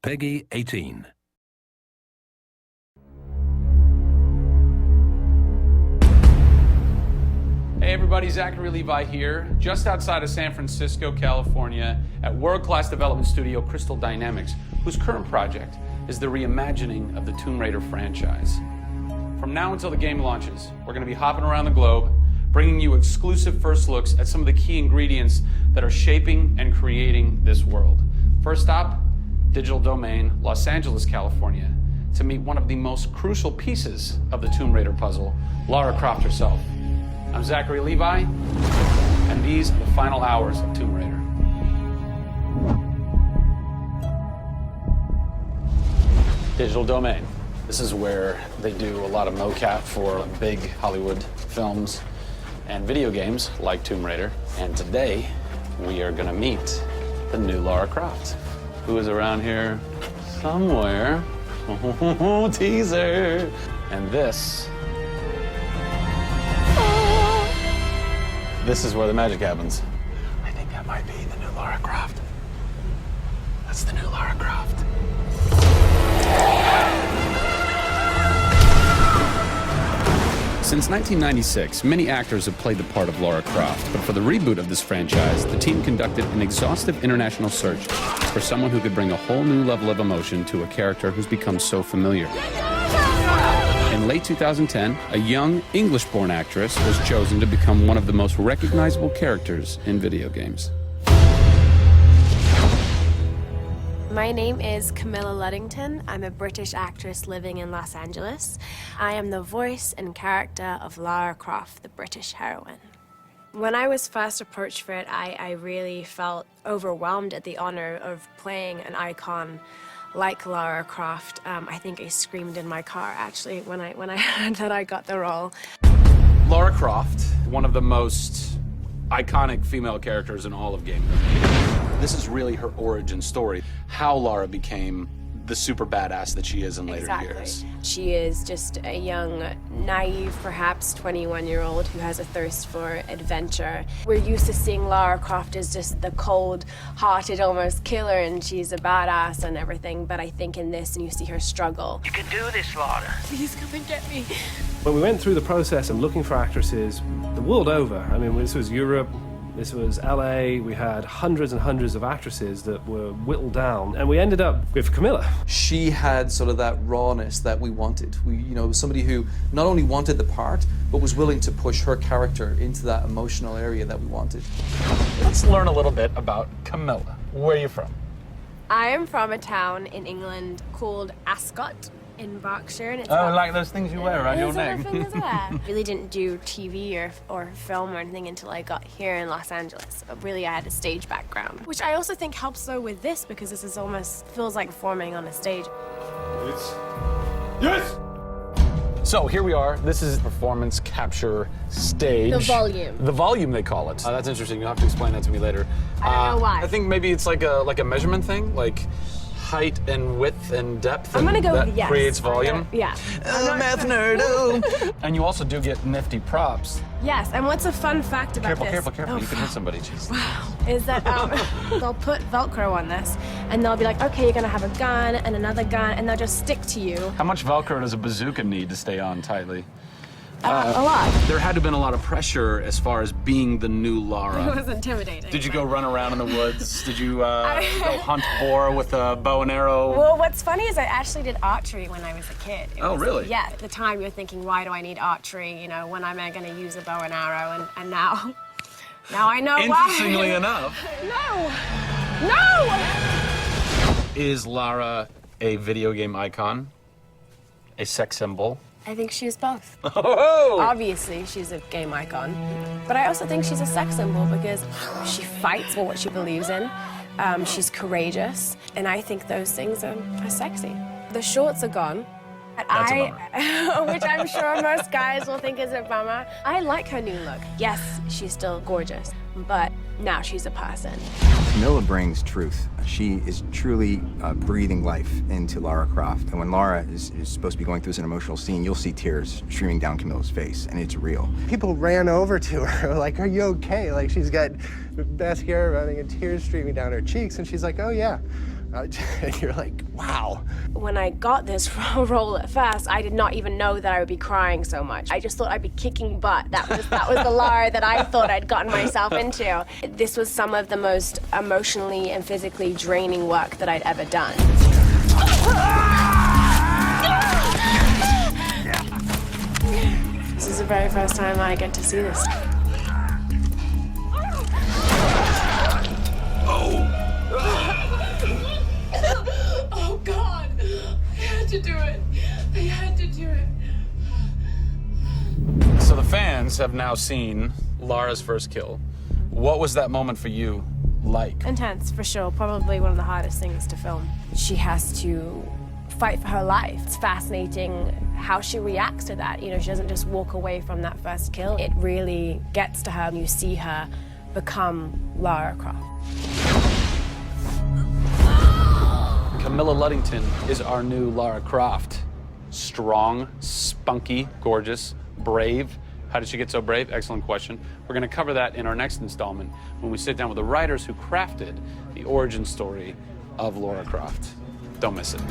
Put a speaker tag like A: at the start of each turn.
A: Peggy 18.
B: Hey everybody, Zachary Levi here, just outside of San Francisco, California, at world-class development studio Crystal Dynamics, whose current project is the reimagining of the Tomb Raider franchise. From now until the game launches, we're going to be hopping around the globe, bringing you exclusive first looks at some of the key ingredients that are shaping and creating this world. First stop, Digital Domain, Los Angeles, California, to meet one of the most crucial pieces of the Tomb Raider puzzle, Lara Croft herself. I'm Zachary Levi, and these are the final hours of Tomb Raider. Digital Domain. This is where they do a lot of mocap for big Hollywood films and video games like Tomb Raider. And today, we are gonna meet the new Lara Croft, who is around here somewhere. Oh, teaser. And this is where the magic happens. I think that might be the new Lara Croft. That's the new Lara Croft. Since 1996, many actors have played the part of Lara Croft, but for the reboot of this franchise, the team conducted an exhaustive international search for someone who could bring a whole new level of emotion to a character who's become so familiar. In late 2010, a young English-born actress was chosen to become one of the most recognizable characters in video games.
C: My name is Camilla Luddington. I'm a British actress living in Los Angeles. I am the voice and character of Lara Croft, the British heroine. When I was first approached for it, I really felt overwhelmed at the honor of playing an icon like Lara Croft. I think I screamed in my car, actually, when I heard that I got the role.
B: Lara Croft, one of the most iconic female characters in all of gaming. This is really her origin story, how Lara became the super badass that she is in later years.
C: She is just a young, naive, perhaps 21-year-old who has a thirst for adventure. We're used to seeing Lara Croft as just the cold-hearted, almost killer, and she's a badass and everything, but I think in this, and you see her struggle.
D: You can do this, Lara.
C: Please come and get me.
E: When we went through the process of looking for actresses the world over, I mean, this was Europe, this was LA, we had hundreds and hundreds of actresses that were whittled down, and we ended up with Camilla.
F: She had sort of that rawness that we wanted. Somebody who not only wanted the part, but was willing to push her character into that emotional area that we wanted.
B: Let's learn a little bit about Camilla. Where are you from?
C: I am from a town in England called Ascot in Berkshire. And it's
B: like those things you wear around your neck.
C: Really didn't do TV or film or anything until I got here in Los Angeles. But really, I had a stage background, which I also think helps though with this because this is almost feels like performing on a stage.
B: Yes! So here we are. This is performance capture stage.
C: The volume.
B: The volume, they call it. That's interesting. You'll have to explain that to me later.
C: I don't know why.
B: I think maybe it's like a measurement thing, like height and width and depth.
C: I'm gonna go
B: that
C: with yes.
B: Creates volume.
C: Yeah.
F: Math nerd.
B: And you also do get nifty props.
C: Yes, and what's a fun fact about this?
B: Careful.
C: Oh,
B: You can hit somebody. Jeez.
C: Wow. Is that they'll put Velcro on this, and they'll be like, okay, you're gonna have a gun and another gun, and they'll just stick to you.
B: How much Velcro does a bazooka need to stay on tightly?
C: A lot.
B: There had to have been a lot of pressure as far as being the new Lara.
C: It was intimidating.
B: Did you go run around in the woods? Did you go hunt boar with a bow and arrow?
C: Well, what's funny is I actually did archery when I was a kid.
B: Really?
C: Yeah. At the time, you're thinking, why do I need archery? You know, when am I going to use a bow and arrow? And now I know why.
B: Interestingly enough.
C: No!
B: Is Lara a video game icon? A sex symbol?
C: I think she's both.
B: Oh!
C: Obviously, she's a game icon, but I also think she's a sex symbol because she fights for what she believes in. She's courageous, and I think those things are sexy. The shorts are gone.
B: That's a bummer.
C: Which I'm sure most guys will think is a bummer. I like her new look. Yes, she's still gorgeous, but now she's a person.
G: Camilla brings truth. She is truly breathing life into Lara Croft. And when Lara is supposed to be going through an emotional scene, you'll see tears streaming down Camilla's face, and it's real.
H: People ran over to her, like, are you okay? Like, she's got mascara running and tears streaming down her cheeks, and she's like, oh yeah, And you're like, wow.
C: When I got this role at first, I did not even know that I would be crying so much. I just thought I'd be kicking butt. That was the Lara that I thought I'd gotten myself into. This was some of the most emotionally and physically draining work that I'd ever done. This is the very first time I get to see this.
A: Oh God, I had to do it. I had to do it.
B: So the fans have now seen Lara's first kill. What was that moment for you like?
C: Intense, for sure. Probably one of the hardest things to film. She has to fight for her life. It's fascinating how she reacts to that. You know, she doesn't just walk away from that first kill. It really gets to her, and you see her become Lara Croft.
B: Camilla Luddington is our new Lara Croft. Strong, spunky, gorgeous, brave. How did she get so brave? Excellent question. We're going to cover that in our next installment when we sit down with the writers who crafted the origin story of Lara Croft. Don't miss it.